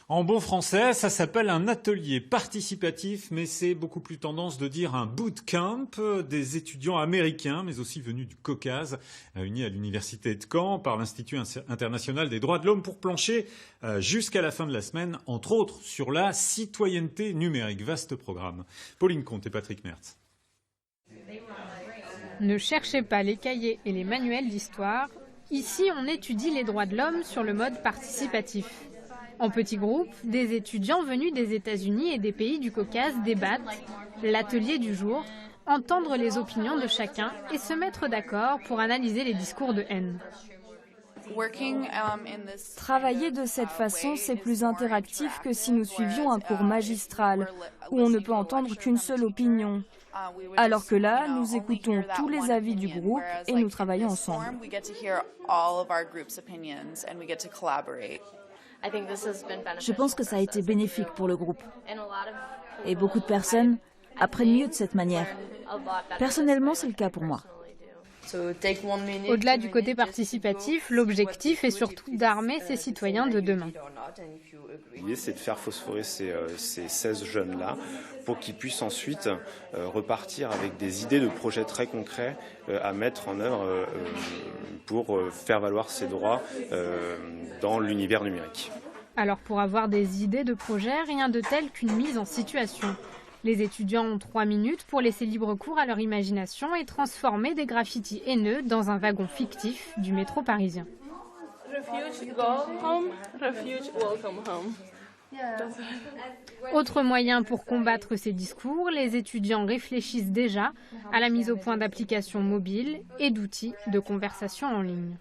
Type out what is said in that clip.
En bon français, ça s'appelle un atelier participatif, mais c'est beaucoup plus tendance de dire un bootcamp. Des étudiants américains, mais aussi venus du Caucase, unis à l'université de Caen par l'Institut international des droits de l'homme pour plancher jusqu'à la fin de la semaine, entre autres, sur la citoyenneté numérique. Vaste programme. Pauline Comte et Patrick Mertz. Ne cherchez pas les cahiers et les manuels d'histoire. Ici, on étudie les droits de l'homme sur le mode participatif. En petits groupes, des étudiants venus des États-Unis et des pays du Caucase débattent, l'atelier du jour, entendre les opinions de chacun et se mettre d'accord pour analyser les discours de haine. Travailler de cette façon, c'est plus interactif que si nous suivions un cours magistral, où on ne peut entendre qu'une seule opinion. Alors que là, nous écoutons tous les avis du groupe et nous travaillons ensemble. Je pense que ça a été bénéfique pour le groupe. Et beaucoup de personnes apprennent mieux de cette manière. Personnellement, c'est le cas pour moi. Au-delà du côté participatif, l'objectif est surtout d'armer ces citoyens de demain. L'idée, c'est de faire phosphorer ces 16 jeunes-là pour qu'ils puissent ensuite repartir avec des idées de projets très concrets à mettre en œuvre pour faire valoir ces droits dans l'univers numérique. Alors pour avoir des idées de projets, rien de tel qu'une mise en situation. Les étudiants ont 3 minutes pour laisser libre cours à leur imagination et transformer des graffitis haineux dans un wagon fictif du métro parisien. Refuge, go home. Refuge, welcome home. Autre moyen pour combattre ces discours, les étudiants réfléchissent déjà à la mise au point d'applications mobiles et d'outils de conversation en ligne.